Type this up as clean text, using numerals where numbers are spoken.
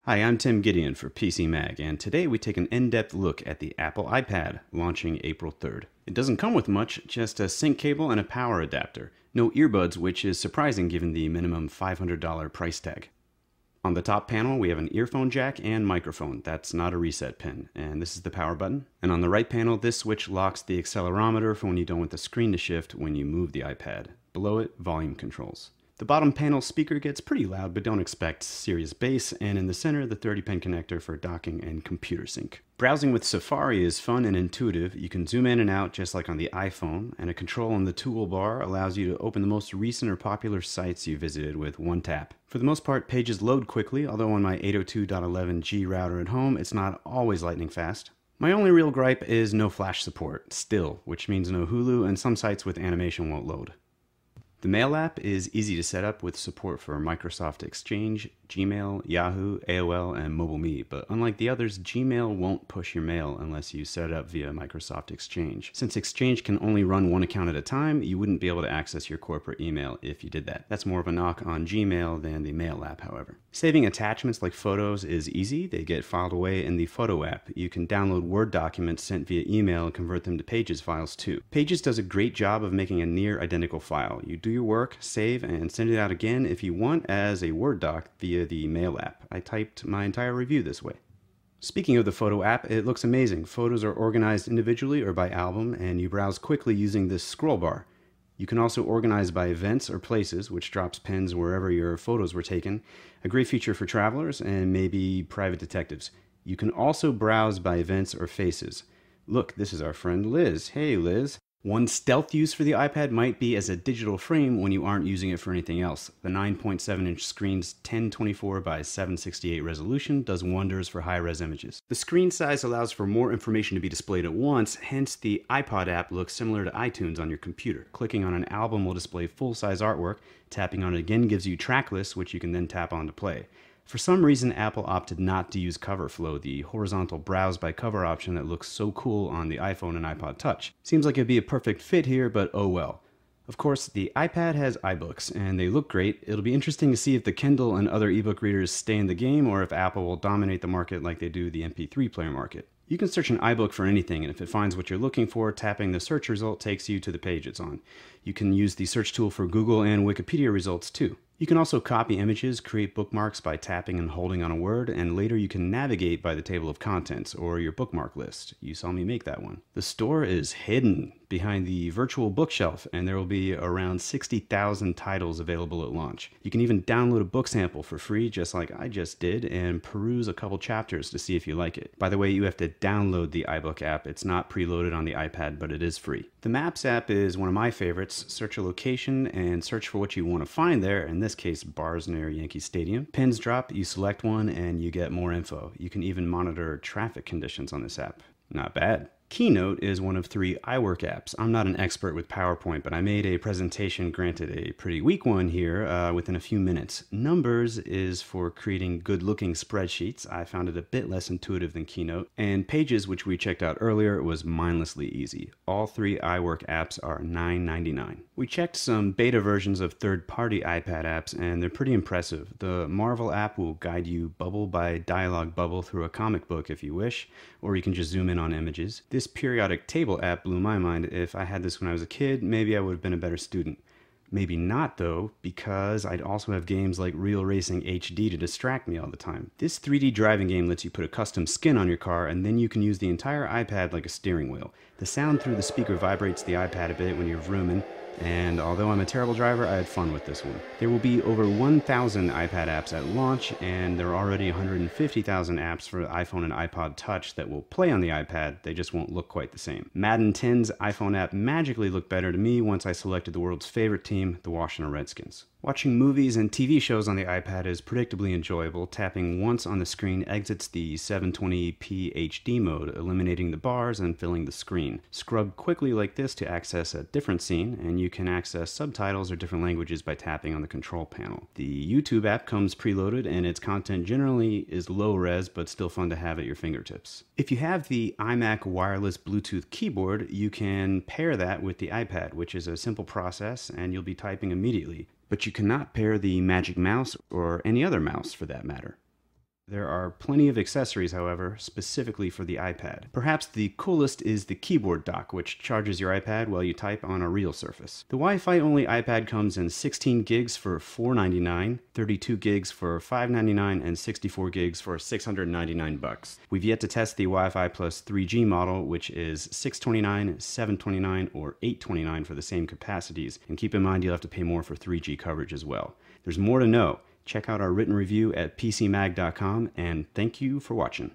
Hi, I'm Tim Gideon for PC Mag, and today we take an in-depth look at the Apple iPad, launching April 3rd. It doesn't come with much, just a sync cable and a power adapter. No earbuds, which is surprising given the minimum $500 price tag. On the top panel, we have an earphone jack and microphone. That's not a reset pin. And this is the power button. And on the right panel, this switch locks the accelerometer for when you don't want the screen to shift when you move the iPad. Below it, volume controls. The bottom panel speaker gets pretty loud, but don't expect serious bass, and in the center, the 30-pin connector for docking and computer sync. Browsing with Safari is fun and intuitive. You can zoom in and out just like on the iPhone, and a control on the toolbar allows you to open the most recent or popular sites you visited with one tap. For the most part, pages load quickly, although on my 802.11g router at home, it's not always lightning fast. My only real gripe is no flash support, still, which means no Hulu, and some sites with animation won't load. The Mail app is easy to set up with support for Microsoft Exchange, Gmail, Yahoo, AOL, and MobileMe, but unlike the others, Gmail won't push your mail unless you set it up via Microsoft Exchange. Since Exchange can only run one account at a time, you wouldn't be able to access your corporate email if you did that. That's more of a knock on Gmail than the Mail app, however. Saving attachments like photos is easy. They get filed away in the Photo app. You can download Word documents sent via email and convert them to Pages files too. Pages does a great job of making a near identical file. You do your work, save, and send it out again if you want as a Word doc via the Mail app. I typed my entire review this way. Speaking of the Photo app, it looks amazing. Photos are organized individually or by album, and you browse quickly using this scroll bar. You can also organize by events or places, which drops pins wherever your photos were taken. A great feature for travelers and maybe private detectives. You can also browse by events or faces. Look, this is our friend Liz. Hey, Liz. One stealth use for the iPad might be as a digital frame when you aren't using it for anything else. The 9.7-inch screen's 1024 by 768 resolution does wonders for high-res images. The screen size allows for more information to be displayed at once, hence the iPod app looks similar to iTunes on your computer. Clicking on an album will display full-size artwork. Tapping on it again gives you track lists, which you can then tap on to play. For some reason, Apple opted not to use Cover Flow, the horizontal browse by cover option that looks so cool on the iPhone and iPod Touch. Seems like it'd be a perfect fit here, but oh well. Of course, the iPad has iBooks, and they look great. It'll be interesting to see if the Kindle and other ebook readers stay in the game, or if Apple will dominate the market like they do the MP3 player market. You can search an iBook for anything, and if it finds what you're looking for, tapping the search result takes you to the page it's on. You can use the search tool for Google and Wikipedia results too. You can also copy images, create bookmarks by tapping and holding on a word, and later you can navigate by the table of contents or your bookmark list. You saw me make that one. The store is hidden behind the virtual bookshelf, and there will be around 60,000 titles available at launch. You can even download a book sample for free, just like I just did, and peruse a couple chapters to see if you like it. By the way, you have to download the iBook app. It's not preloaded on the iPad, but it is free. The Maps app is one of my favorites. Search a location and search for what you want to find there. In this case, bars near Yankee Stadium. Pins drop, you select one, and you get more info. You can even monitor traffic conditions on this app. Not bad. Keynote is one of 3 iWork apps. I'm not an expert with PowerPoint, but I made a presentation, granted a pretty weak one here, within a few minutes. Numbers is for creating good-looking spreadsheets. I found it a bit less intuitive than Keynote. And Pages, which we checked out earlier, was mindlessly easy. All 3 iWork apps are $9.99. We checked some beta versions of third-party iPad apps, and they're pretty impressive. The Marvel app will guide you bubble by dialogue bubble through a comic book if you wish, or you can just zoom in on images. This periodic table app blew my mind. If I had this when I was a kid, maybe I would have been a better student. Maybe not though, because I'd also have games like Real Racing HD to distract me all the time. This 3D driving game lets you put a custom skin on your car, and then you can use the entire iPad like a steering wheel. The sound through the speaker vibrates the iPad a bit when you're vrooming, and although I'm a terrible driver, I had fun with this one. There will be over 1,000 iPad apps at launch, and there are already 150,000 apps for iPhone and iPod Touch that will play on the iPad. They just won't look quite the same. Madden 10's iPhone app magically looked better to me once I selected the world's favorite team, the Washington Redskins. Watching movies and TV shows on the iPad is predictably enjoyable. Tapping once on the screen exits the 720p HD mode, eliminating the bars and filling the screen. Scrub quickly like this to access a different scene, and you can access subtitles or different languages by tapping on the control panel. The YouTube app comes preloaded, and its content generally is low res, but still fun to have at your fingertips. If you have the iMac wireless Bluetooth keyboard, you can pair that with the iPad, which is a simple process, and you'll be typing immediately. But you cannot pair the Magic Mouse or any other mouse for that matter. There are plenty of accessories, however, specifically for the iPad. Perhaps the coolest is the keyboard dock, which charges your iPad while you type on a real surface. The Wi-Fi only iPad comes in 16 gigs for $499, 32 gigs for $599, and 64 gigs for $699. We've yet to test the Wi-Fi plus 3G model, which is $629, $729, or $829 for the same capacities, and keep in mind you'll have to pay more for 3G coverage as well. There's more to know. Check out our written review at pcmag.com, and thank you for watching.